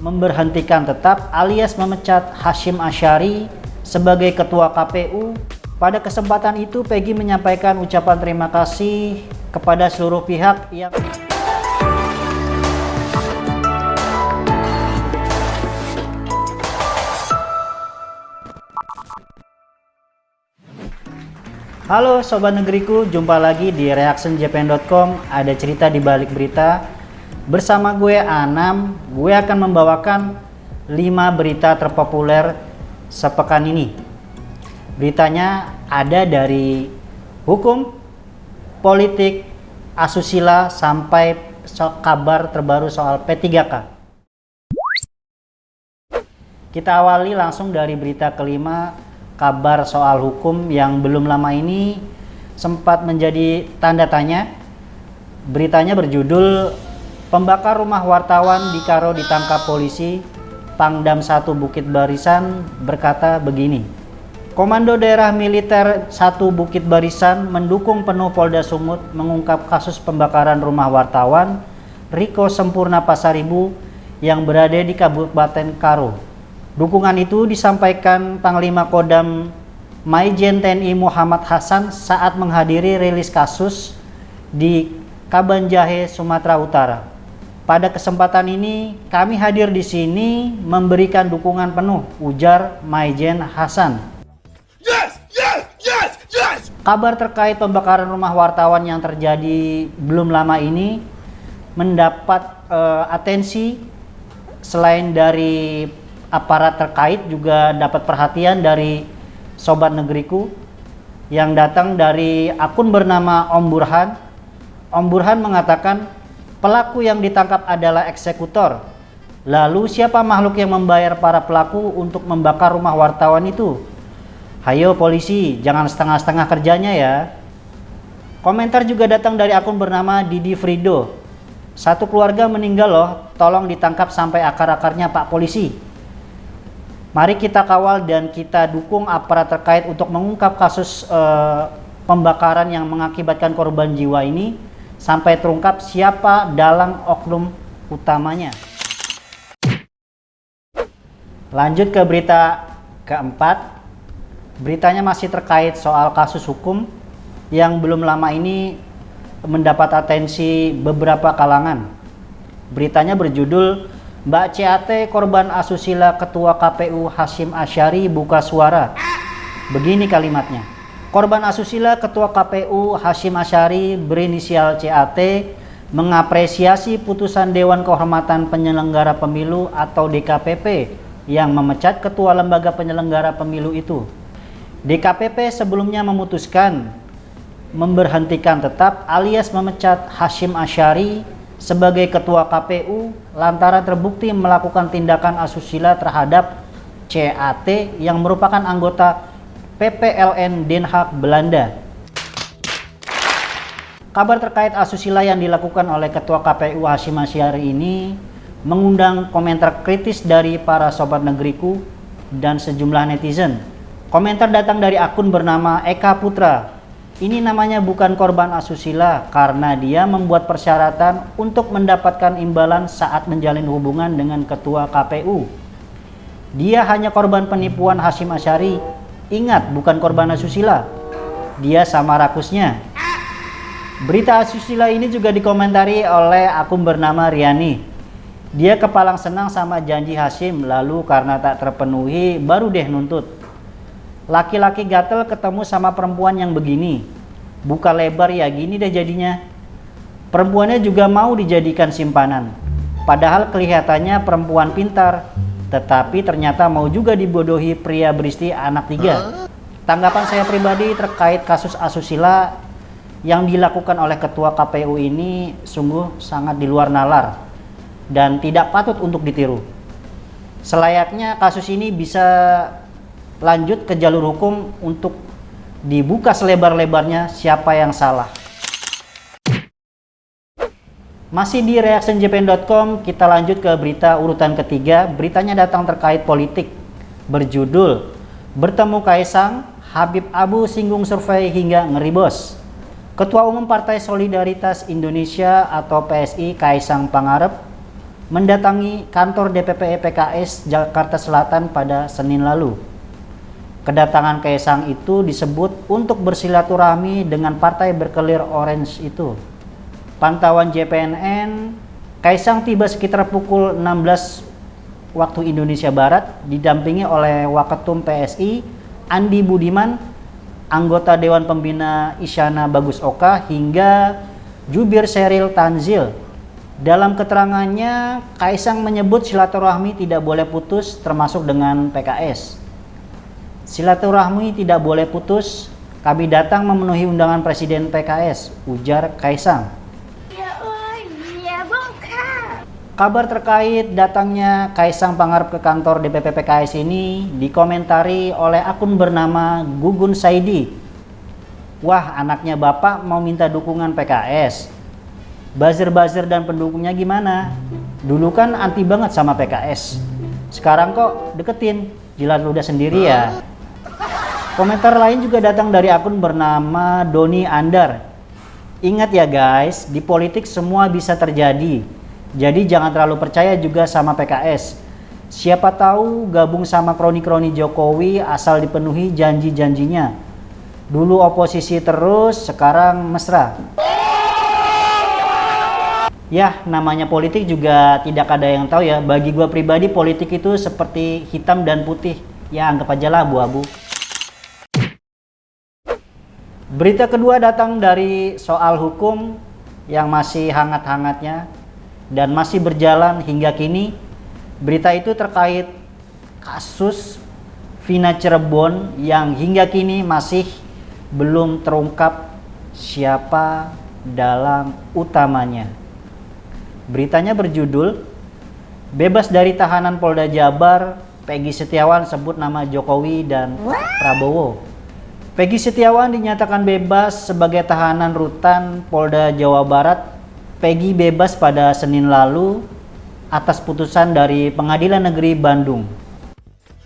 memberhentikan tetap alias memecat Hasyim Asyari sebagai Ketua KPU. Pada kesempatan itu, Peggy menyampaikan ucapan terima kasih kepada seluruh pihak yang Halo Sobat Negeriku, jumpa lagi di reactionjepang.com. Ada cerita di balik berita. Bersama gue Anam, gue akan membawakan 5 berita terpopuler sepekan ini. Beritanya ada dari hukum, politik, asusila, sampai kabar terbaru soal P3K. Kita awali langsung dari berita kelima, kabar soal hukum yang belum lama ini sempat menjadi tanda tanya. Beritanya berjudul Pembakar Rumah Wartawan di Karo ditangkap polisi. Pangdam 1 Bukit Barisan berkata begini. Komando Daerah Militer 1 Bukit Barisan mendukung penuh Polda Sumut mengungkap kasus pembakaran rumah wartawan Riko Sempurna Pasaribu yang berada di Kabupaten Karo. Dukungan itu disampaikan Panglima Kodam Maijen TNI Muhammad Hasan saat menghadiri rilis kasus di Kabanjahe, Sumatera Utara. Pada kesempatan ini, kami hadir di sini memberikan dukungan penuh, ujar Maijen Hasan. Yes, yes, yes, yes. Kabar terkait pembakaran rumah wartawan yang terjadi belum lama ini mendapat atensi selain dari aparat terkait, juga dapat perhatian dari Sobat Negeriku yang datang dari akun bernama Om Burhan. Om Burhan mengatakan pelaku yang ditangkap adalah eksekutor. Lalu siapa makhluk yang membayar para pelaku untuk membakar rumah wartawan itu? Hayo polisi, jangan setengah-setengah kerjanya ya. Komentar juga datang dari akun bernama Didi Frido. Satu keluarga meninggal loh, tolong ditangkap sampai akar-akarnya Pak Polisi. Mari kita kawal dan kita dukung aparat terkait untuk mengungkap kasus pembakaran yang mengakibatkan korban jiwa ini sampai terungkap siapa dalang oknum utamanya. Lanjut ke berita keempat. Beritanya masih terkait soal kasus hukum yang belum lama ini mendapat atensi beberapa kalangan. Beritanya berjudul Mbak CAT korban asusila Ketua KPU Hasyim Asyari buka suara. Begini kalimatnya. Korban asusila Ketua KPU Hasyim Asyari berinisial CAT mengapresiasi putusan Dewan Kehormatan Penyelenggara Pemilu atau DKPP yang memecat Ketua Lembaga Penyelenggara Pemilu itu. DKPP sebelumnya memutuskan memberhentikan tetap alias memecat Hasyim Asyari sebagai Ketua KPU lantaran terbukti melakukan tindakan asusila terhadap CAT yang merupakan anggota PPLN Den Haag, Belanda. Kabar terkait asusila yang dilakukan oleh Ketua KPU Hasyim Asyari ini mengundang komentar kritis dari para Sobat Negeriku dan sejumlah netizen. Komentar datang dari akun bernama Eka Putra. Ini namanya bukan korban asusila karena dia membuat persyaratan untuk mendapatkan imbalan saat menjalin hubungan dengan Ketua KPU. Dia hanya korban penipuan Hasyim Asyari. Ingat, bukan korban asusila. Dia sama rakusnya. Berita asusila ini juga dikomentari oleh akun bernama Riani. Dia kepalang senang sama janji Hasyim, lalu karena tak terpenuhi baru deh nuntut. Laki-laki gatel ketemu sama perempuan yang begini. Buka lebar ya gini deh jadinya. Perempuannya juga mau dijadikan simpanan. Padahal kelihatannya perempuan pintar, tetapi ternyata mau juga dibodohi pria beristri anak 3. Tanggapan saya pribadi terkait kasus asusila yang dilakukan oleh Ketua KPU ini sungguh sangat di luar nalar dan tidak patut untuk ditiru. Selayaknya kasus ini bisa lanjut ke jalur hukum untuk dibuka selebar-lebarnya siapa yang salah. Masih di reactionjepang.com, kita lanjut ke berita urutan ketiga. Beritanya datang terkait politik. Berjudul Bertemu Kaisang, Habib Abu singgung survei hingga ngeri bos. Ketua Umum Partai Solidaritas Indonesia atau PSI Kaisang Pangarep mendatangi kantor DPP PKS Jakarta Selatan pada Senin lalu. Kedatangan Kaisang itu disebut untuk bersilaturahmi dengan partai berkelir orange itu. Pantauan JPNN, Kaisang tiba sekitar pukul 16 waktu Indonesia Barat, didampingi oleh Waketum PSI Andi Budiman, anggota Dewan Pembina Isyana Bagus Oka, hingga Jubir Sheryl Tanzil. Dalam keterangannya, Kaisang menyebut silaturahmi tidak boleh putus, termasuk dengan PKS. Silaturahmi tidak boleh putus, kami datang memenuhi undangan Presiden PKS, ujar Kaisang. Kabar terkait datangnya Kaisang Pangarep ke kantor DPP PKS ini dikomentari oleh akun bernama Gugun Saidi. Wah, anaknya bapak mau minta dukungan PKS. Buzzer-buzzer dan pendukungnya gimana? Dulu kan anti banget sama PKS. Sekarang kok deketin, jilat ludah sendiri ya. Komentar lain juga datang dari akun bernama Doni Andar. Ingat ya guys, di politik semua bisa terjadi. Jadi jangan terlalu percaya juga sama PKS. Siapa tahu gabung sama kroni-kroni Jokowi asal dipenuhi janji-janjinya. Dulu oposisi terus, sekarang mesra. Ya, namanya politik juga tidak ada yang tahu ya. Bagi gua pribadi politik itu seperti hitam dan putih. Ya anggap aja lah abu-abu. Berita kedua datang dari soal hukum yang masih hangat-hangatnya dan masih berjalan hingga kini. Berita itu terkait kasus Vina Cirebon yang hingga kini masih belum terungkap siapa dalang utamanya. Beritanya berjudul, bebas dari tahanan Polda Jabar, Peggy Setiawan sebut nama Jokowi dan Prabowo. Peggy Setiawan dinyatakan bebas sebagai tahanan rutan Polda Jawa Barat. Peggy bebas pada Senin lalu atas putusan dari Pengadilan Negeri Bandung.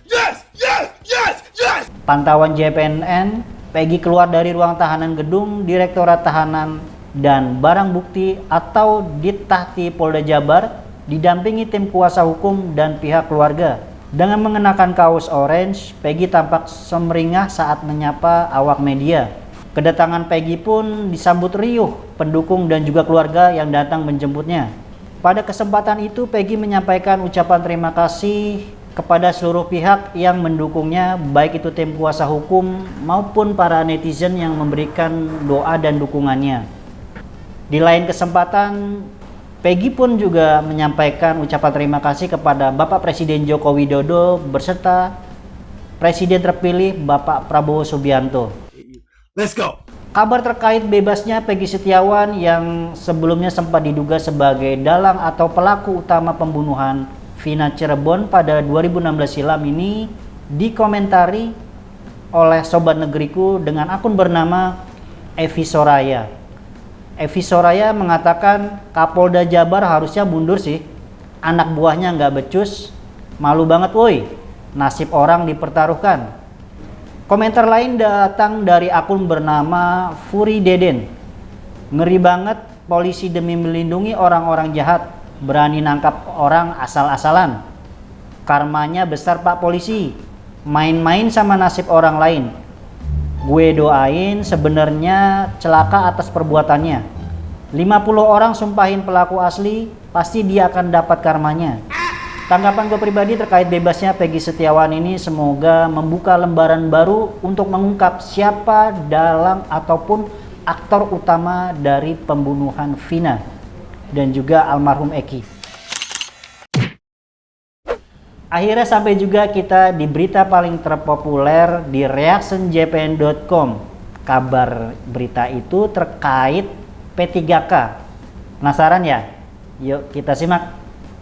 Yes, yes, yes, yes. Pantauan JPNN, Peggy keluar dari ruang tahanan gedung Direktorat Tahanan dan Barang Bukti atau Ditahti Polda Jabar didampingi tim kuasa hukum dan pihak keluarga. Dengan mengenakan kaos orange, Peggy tampak sumringah saat menyapa awak media. Kedatangan Peggy pun disambut riuh pendukung dan juga keluarga yang datang menjemputnya. Pada kesempatan itu, Peggy menyampaikan ucapan terima kasih kepada seluruh pihak yang mendukungnya, baik itu tim kuasa hukum maupun para netizen yang memberikan doa dan dukungannya. Di lain kesempatan, Peggy pun juga menyampaikan ucapan terima kasih kepada Bapak Presiden Joko Widodo beserta Presiden terpilih Bapak Prabowo Subianto. Let's go. Kabar terkait bebasnya Peggy Setiawan yang sebelumnya sempat diduga sebagai dalang atau pelaku utama pembunuhan Vina Cirebon pada 2016 silam ini dikomentari oleh Sobat Negeriku dengan akun bernama Evi Soraya. Evi Soraya mengatakan Kapolda Jabar harusnya mundur sih, anak buahnya nggak becus, malu banget woi, nasib orang dipertaruhkan. Komentar lain datang dari akun bernama Furi Deden. Ngeri banget polisi demi melindungi orang-orang jahat, berani nangkap orang asal-asalan. Karmanya besar Pak Polisi, main-main sama nasib orang lain. Gue doain sebenarnya celaka atas perbuatannya. 50 orang sumpahin pelaku asli, pasti dia akan dapat karmanya. Tanggapan gue pribadi terkait bebasnya Peggy Setiawan ini semoga membuka lembaran baru untuk mengungkap siapa dalang ataupun aktor utama dari pembunuhan Vina dan juga almarhum Eki. Akhirnya sampai juga kita di berita paling terpopuler di reactionjpn.com. Kabar berita itu terkait P3K. Penasaran ya? Yuk kita simak.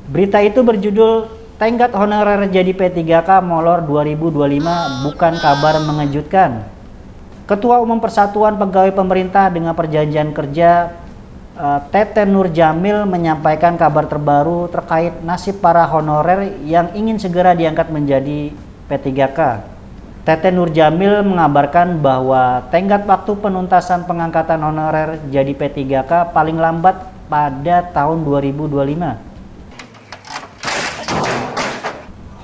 Berita itu berjudul Tenggat Honorer Jadi P3K Molor 2025 Bukan Kabar Mengejutkan. Ketua Umum Persatuan Pegawai Pemerintah dengan Perjanjian Kerja Teten Nur Jamil menyampaikan kabar terbaru terkait nasib para honorer yang ingin segera diangkat menjadi P3K. Teten Nur Jamil mengabarkan bahwa tenggat waktu penuntasan pengangkatan honorer jadi P3K paling lambat pada tahun 2025.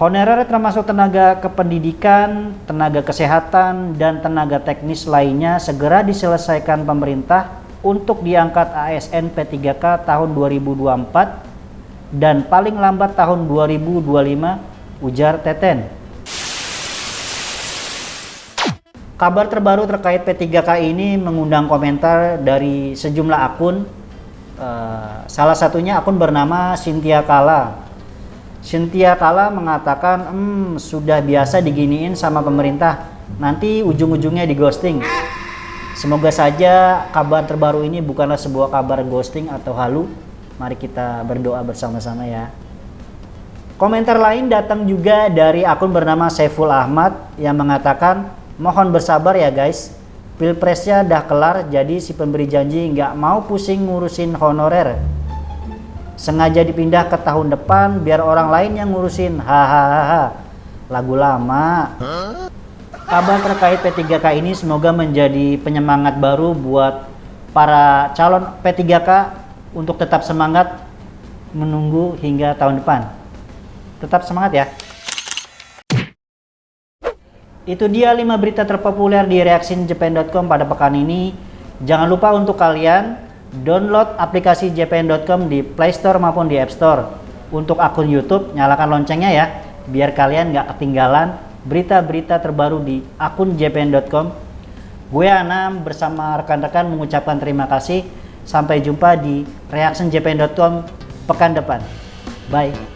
Honorer termasuk tenaga kependidikan, tenaga kesehatan, dan tenaga teknis lainnya segera diselesaikan pemerintah untuk diangkat ASN P3K tahun 2024 dan paling lambat tahun 2025, ujar Teten. Kabar terbaru terkait P3K ini mengundang komentar dari sejumlah akun. Salah satunya akun bernama Cynthia Kala. Cynthia Kala mengatakan, sudah biasa diginiin sama pemerintah, nanti ujung-ujungnya di ghosting. Semoga saja kabar terbaru ini bukanlah sebuah kabar ghosting atau halu. Mari kita berdoa bersama-sama ya. Komentar lain datang juga dari akun bernama Saiful Ahmad yang mengatakan, mohon bersabar ya guys, pilpresnya dah kelar, jadi si pemberi janji nggak mau pusing ngurusin honorer. Sengaja dipindah ke tahun depan biar orang lain yang ngurusin, hahaha. Lagu lama. Kabar terkait P3K ini semoga menjadi penyemangat baru buat para calon P3K untuk tetap semangat menunggu hingga tahun depan. Tetap semangat ya. Itu dia 5 berita terpopuler di reactionjapan.com pada pekan ini. Jangan lupa untuk kalian download aplikasi jpn.com di Play Store maupun di App Store. Untuk akun YouTube, nyalakan loncengnya ya, biar kalian nggak ketinggalan berita-berita terbaru di akun jpn.com. Gue Anam bersama rekan-rekan mengucapkan terima kasih. Sampai jumpa di reactionjapan.com pekan depan. Bye.